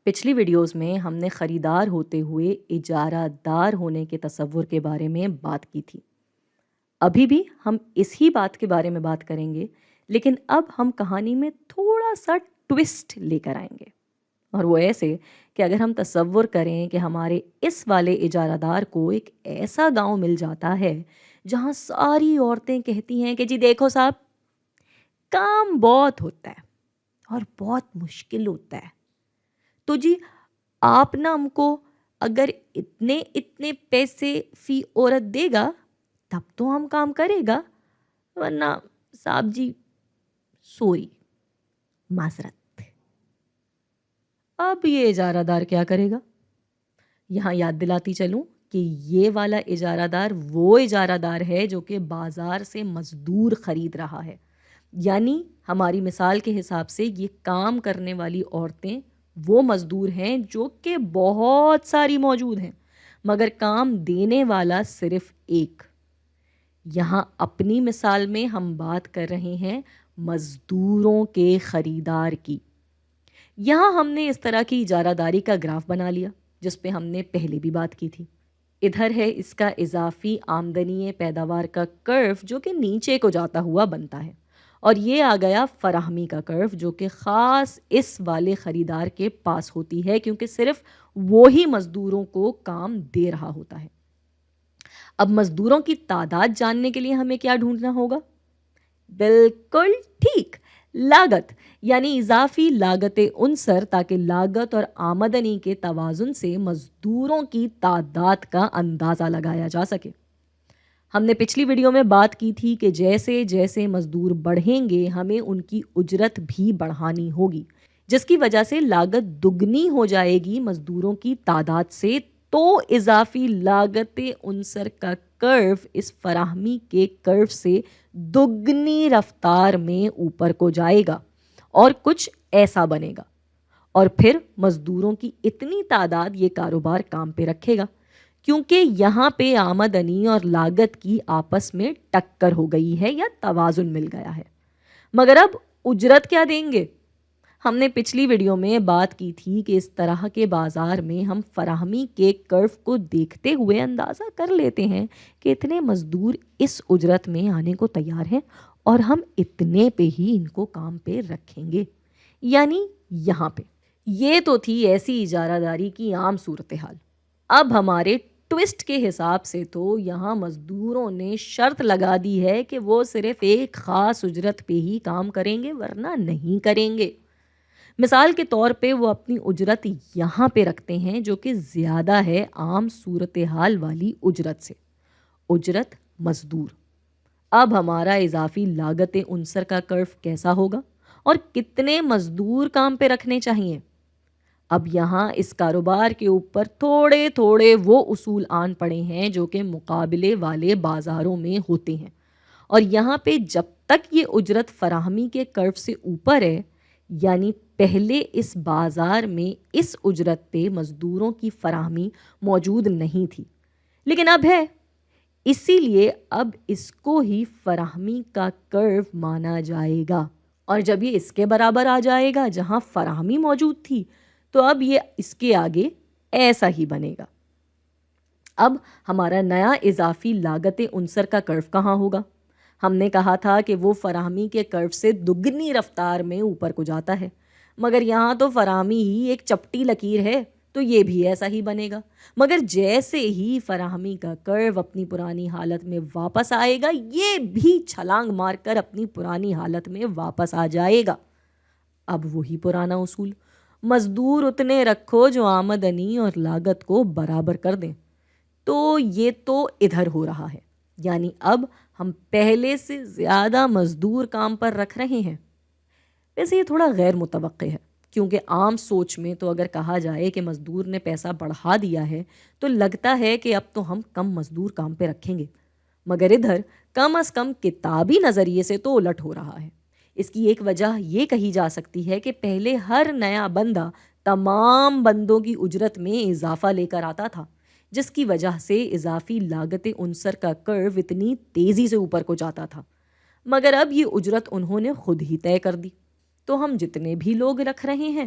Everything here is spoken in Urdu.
پچھلی ویڈیوز میں ہم نے خریدار ہوتے ہوئے اجارہ دار ہونے کے تصور کے بارے میں بات کی تھی۔ ابھی بھی ہم اس ہی بات کے بارے میں بات کریں گے، لیکن اب ہم کہانی میں تھوڑا سا ٹوسٹ لے کر آئیں گے، اور وہ ایسے کہ اگر ہم تصور کریں کہ ہمارے اس والے اجارہ دار کو ایک ایسا گاؤں مل جاتا ہے جہاں ساری عورتیں کہتی ہیں کہ جی دیکھو صاحب، کام بہت ہوتا ہے اور بہت مشکل ہوتا ہے، تو جی آپ نا ہم کو اگر اتنے اتنے پیسے فی عورت دے گا تب تو ہم کام کرے گا، ورنہ صاحب جی سوری، معذرت۔ اب یہ اجارہ دار کیا کرے گا؟ یہاں یاد دلاتی چلوں کہ یہ والا اجارہ دار وہ اجارہ دار ہے جو کہ بازار سے مزدور خرید رہا ہے، یعنی ہماری مثال کے حساب سے یہ کام کرنے والی عورتیں وہ مزدور ہیں جو کہ بہت ساری موجود ہیں، مگر کام دینے والا صرف ایک۔ یہاں اپنی مثال میں ہم بات کر رہے ہیں مزدوروں کے خریدار کی۔ یہاں ہم نے اس طرح کی اجارہ داری کا گراف بنا لیا جس پہ ہم نے پہلے بھی بات کی تھی۔ ادھر ہے اس کا اضافی آمدنی پیداوار کا کرو جو کہ نیچے کو جاتا ہوا بنتا ہے، اور یہ آ گیا فراہمی کا کرو جو کہ خاص اس والے خریدار کے پاس ہوتی ہے کیونکہ صرف وہی مزدوروں کو کام دے رہا ہوتا ہے۔ اب مزدوروں کی تعداد جاننے کے لیے ہمیں کیا ڈھونڈنا ہوگا؟ بالکل ٹھیک، لاگت، یعنی اضافی لاگت عنصر، تاکہ لاگت اور آمدنی کے توازن سے مزدوروں کی تعداد کا اندازہ لگایا جا سکے۔ ہم نے پچھلی ویڈیو میں بات کی تھی کہ جیسے جیسے مزدور بڑھیں گے ہمیں ان کی اجرت بھی بڑھانی ہوگی، جس کی وجہ سے لاگت دگنی ہو جائے گی مزدوروں کی تعداد سے، تو اضافی لاگت عنصر کا کرو اس فراہمی کے کرو سے دگنی رفتار میں اوپر کو جائے گا اور کچھ ایسا بنے گا، اور پھر مزدوروں کی اتنی تعداد یہ کاروبار کام پہ رکھے گا، کیونکہ یہاں پہ آمدنی اور لاگت کی آپس میں ٹکر ہو گئی ہے یا توازن مل گیا ہے۔ مگر اب اجرت کیا دیں گے؟ ہم نے پچھلی ویڈیو میں بات کی تھی کہ اس طرح کے بازار میں ہم فراہمی کے کرو کو دیکھتے ہوئے اندازہ کر لیتے ہیں کہ اتنے مزدور اس اجرت میں آنے کو تیار ہیں اور ہم اتنے پہ ہی ان کو کام پہ رکھیں گے، یعنی یہاں پہ۔ یہ تو تھی ایسی اجارہ داری کی عام صورتحال۔ اب ہمارے ٹوسٹ کے حساب سے تو یہاں مزدوروں نے شرط لگا دی ہے کہ وہ صرف ایک خاص اجرت پہ ہی کام کریں گے ورنہ نہیں کریں گے۔ مثال کے طور پہ وہ اپنی اجرت یہاں پہ رکھتے ہیں جو کہ زیادہ ہے عام صورتحال والی اجرت سے، اجرت مزدور۔ اب ہمارا اضافی لاگت عنصر کا کرو کیسا ہوگا اور کتنے مزدور کام پہ رکھنے چاہیے؟ اب یہاں اس کاروبار کے اوپر تھوڑے تھوڑے وہ اصول آن پڑے ہیں جو کہ مقابلے والے بازاروں میں ہوتے ہیں، اور یہاں پہ جب تک یہ اجرت فراہمی کے کرو سے اوپر ہے، یعنی پہلے اس بازار میں اس اجرت پہ مزدوروں کی فراہمی موجود نہیں تھی، لیکن اب ہے، اسی لیے اب اس کو ہی فراہمی کا کرو مانا جائے گا، اور جب یہ اس کے برابر آ جائے گا جہاں فراہمی موجود تھی تو اب یہ اس کے آگے ایسا ہی بنے گا۔ اب ہمارا نیا اضافی لاگت عنصر کا کرو کہاں ہوگا؟ ہم نے کہا تھا کہ وہ فراہمی کے کرو سے دگنی رفتار میں اوپر کو جاتا ہے، مگر یہاں تو فراہمی ہی ایک چپٹی لکیر ہے تو یہ بھی ایسا ہی بنے گا، مگر جیسے ہی فراہمی کا کرو اپنی پرانی حالت میں واپس آئے گا یہ بھی چھلانگ مار کر اپنی پرانی حالت میں واپس آ جائے گا۔ اب وہی پرانا اصول، مزدور اتنے رکھو جو آمدنی اور لاگت کو برابر کر دیں، تو یہ تو ادھر ہو رہا ہے، یعنی اب ہم پہلے سے زیادہ مزدور کام پر رکھ رہے ہیں۔ ویسے یہ تھوڑا غیر متوقع ہے، کیونکہ عام سوچ میں تو اگر کہا جائے کہ مزدور نے پیسہ بڑھا دیا ہے تو لگتا ہے کہ اب تو ہم کم مزدور کام پہ رکھیں گے، مگر ادھر کم از کم کتابی نظریے سے تو الٹ ہو رہا ہے۔ اس کی ایک وجہ یہ کہی جا سکتی ہے کہ پہلے ہر نیا بندہ تمام بندوں کی اجرت میں اضافہ لے کر آتا تھا، جس کی وجہ سے اضافی لاگت عنصر کا کرو اتنی تیزی سے اوپر کو جاتا تھا، مگر اب یہ اجرت انہوں نے خود ہی طے کر دی، تو ہم جتنے بھی لوگ رکھ رہے ہیں